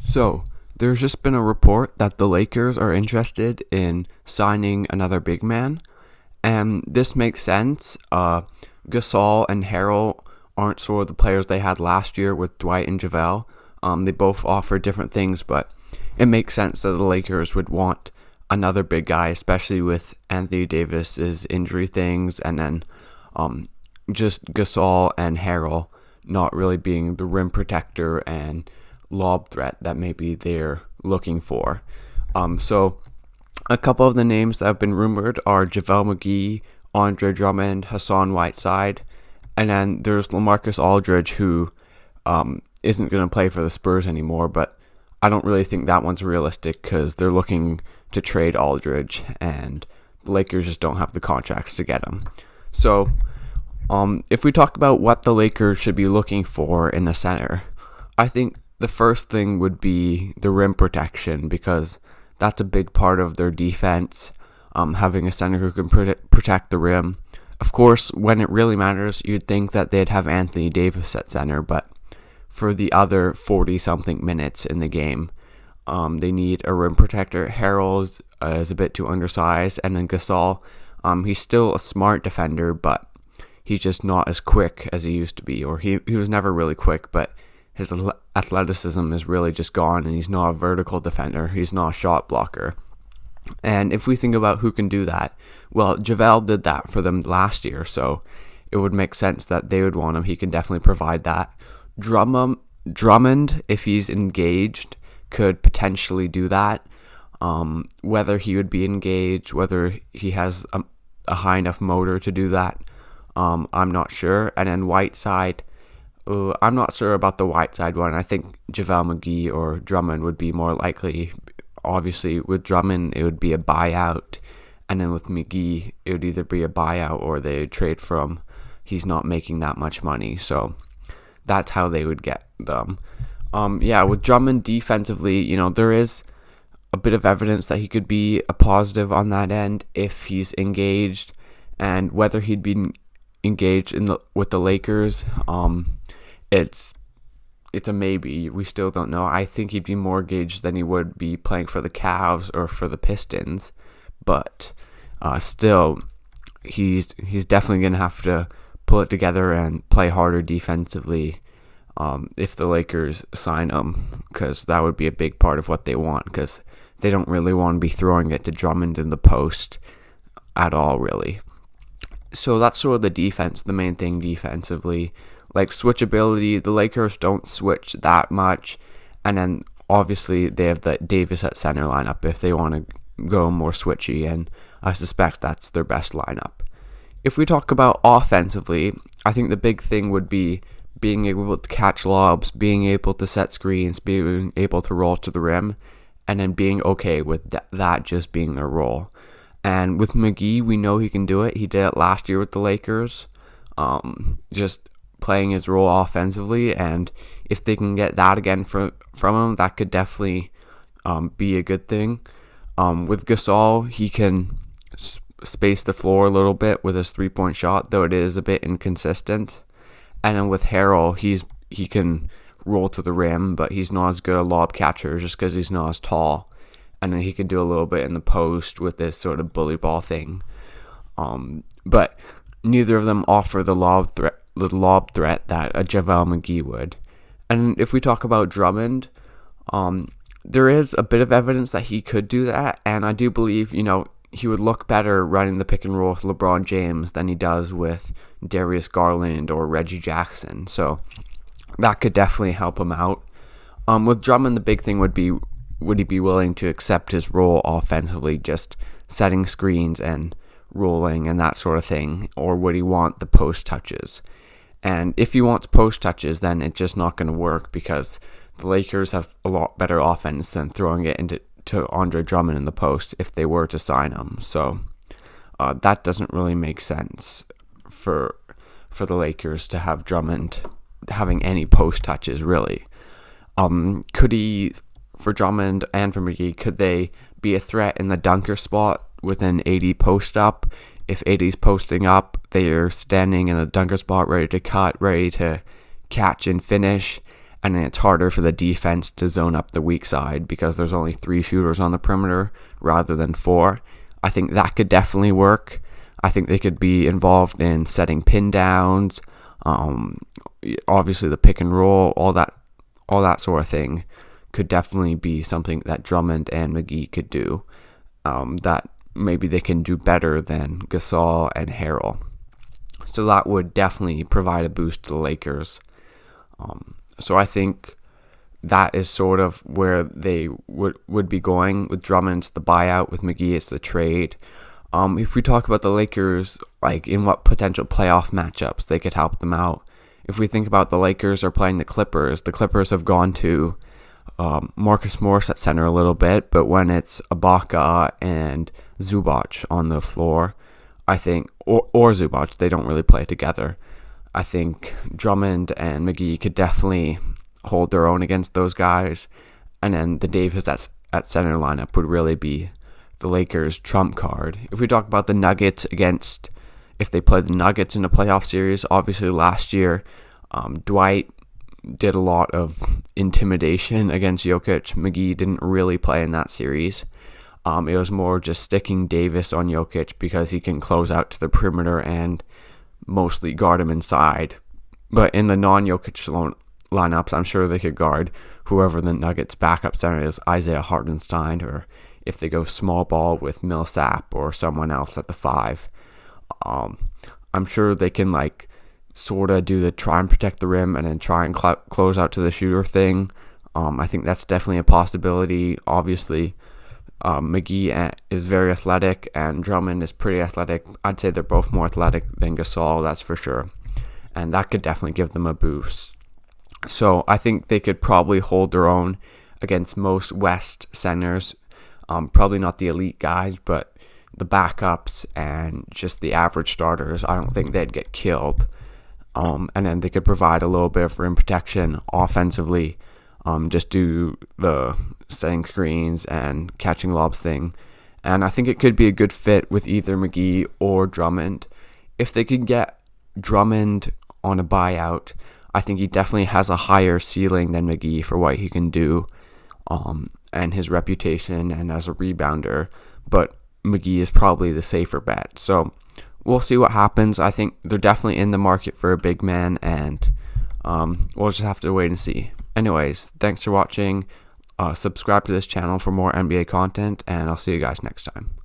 So, there's just been a report that the Lakers are interested in signing another big man, and this makes sense. Gasol and Harrell aren't sort of the players they had last year with Dwight and JaVale. They both offer different things, but it makes sense that the Lakers would want another big guy, especially with Anthony Davis's injury things, and then just Gasol and Harrell not really being the rim protector and lob threat that maybe they're looking for. So a couple of the names that have been rumored are JaVale McGee, Andre Drummond, Hassan Whiteside, and then there's LaMarcus Aldridge, who isn't going to play for the Spurs anymore, but I don't really think that one's realistic because they're looking to trade Aldridge, and the Lakers just don't have the contracts to get him. So if we talk about what the Lakers should be looking for in the center, I think the first thing would be the rim protection, because that's a big part of their defense, having a center who can protect the rim. Of course, when it really matters, you'd think that they'd have Anthony Davis at center, but for the other 40-something minutes in the game, they need a rim protector. Harrell is a bit too undersized, and then Gasol, he's still a smart defender, but he's just not as quick as he used to be, or he was never really quick, but his athleticism is really just gone, and he's not a vertical defender. He's not a shot blocker. And if we think about who can do that, well, JaVale did that for them last year, so it would make sense that they would want him. He can definitely provide that. Drummond, if he's engaged, could potentially do that. Whether he would be engaged, whether he has a high enough motor to do that, I'm not sure. And then Whiteside, I'm not sure about the Whiteside one. I think JaVale McGee or Drummond would be more likely. Obviously, with Drummond, it would be a buyout. And then with McGee, it would either be a buyout or they would trade from. He's not making that much money. So that's how they would get them. With Drummond defensively, there is a bit of evidence that he could be a positive on that end if he's engaged. And whether he'd be engaged with the Lakers, it's a maybe. We still don't know. I think he'd be more engaged than he would be playing for the Cavs or for the Pistons, but still, he's definitely gonna have to pull it together and play harder defensively if the Lakers sign him, because that would be a big part of what they want, because they don't really want to be throwing it to Drummond in the post at all, really. So that's sort of the defense, the main thing defensively. Like switchability, the Lakers don't switch that much. And then obviously they have the Davis at center lineup if they want to go more switchy, and I suspect that's their best lineup. If we talk about offensively, I think the big thing would be being able to catch lobs, being able to set screens, being able to roll to the rim, and then being okay with that just being their role. And with McGee, we know he can do it. He did it last year with the Lakers, just playing his role offensively. And if they can get that again from him, that could definitely be a good thing. With Gasol, he can space the floor a little bit with his three-point shot, though it is a bit inconsistent. And then with Harrell, he can roll to the rim, but he's not as good a lob catcher just because he's not as tall. And then he can do a little bit in the post with this sort of bully ball thing. But neither of them offer the lob threat that a JaVale McGee would. And if we talk about Drummond, there is a bit of evidence that he could do that, and I do believe, he would look better running the pick and roll with LeBron James than he does with Darius Garland or Reggie Jackson. So that could definitely help him out. With Drummond, the big thing would be, would he be willing to accept his role offensively, just setting screens and rolling and that sort of thing, or would he want the post touches? And if he wants post touches, then it's just not going to work, because the Lakers have a lot better offense than throwing it to Andre Drummond in the post if they were to sign him. So that doesn't really make sense for the Lakers to have Drummond having any post touches, really. Could he, for Drummond and for McGee, could they be a threat in the dunker spot with an AD post up? If AD's posting up, they are standing in the dunker spot, ready to cut, ready to catch and finish. and then it's harder for the defense to zone up the weak side because there's only 3 shooters on the perimeter rather than 4. I think that could definitely work. I think they could be involved in setting pin downs, obviously the pick and roll, all that sort of thing could definitely be something that Drummond and McGee could do, that maybe they can do better than Gasol and Harrell. So that would definitely provide a boost to the Lakers. So I think that is sort of where they would be going. With Drummond, it's the buyout. With McGee, it's the trade. If we talk about the Lakers, like in what potential playoff matchups they could help them out. If we think about the Lakers are playing the Clippers have gone to Marcus Morris at center a little bit, but when it's Ibaka and Zubac on the floor, I think, or Zubac, they don't really play together. I think Drummond and McGee could definitely hold their own against those guys, and then the Davis at center lineup would really be the Lakers' trump card. If we talk about the Nuggets if they play the Nuggets in a playoff series, obviously last year, Dwight did a lot of intimidation against Jokic. McGee didn't really play in that series. It was more just sticking Davis on Jokic because he can close out to the perimeter and mostly guard him inside. But in the non-Jokic lineups, I'm sure they could guard whoever the Nuggets backup center is, Isaiah Hartenstein, or if they go small ball with Millsap or someone else at the 5. I'm sure they can sort of do the try and protect the rim and then try and close out to the shooter thing. I think that's definitely a possibility. Obviously, McGee is very athletic and Drummond is pretty athletic. I'd say they're both more athletic than Gasol, that's for sure. And that could definitely give them a boost. So I think they could probably hold their own against most West centers. Probably not the elite guys, but the backups and just the average starters, I don't think they'd get killed. And then they could provide a little bit of rim protection offensively, just do the setting screens and catching lobs thing. And I think it could be a good fit with either McGee or Drummond. If they could get Drummond on a buyout, I think he definitely has a higher ceiling than McGee for what he can do, and his reputation and as a rebounder. But McGee is probably the safer bet. So we'll see what happens. I think they're definitely in the market for a big man, and we'll just have to wait and see. Anyways, thanks for watching. Subscribe to this channel for more NBA content, and I'll see you guys next time.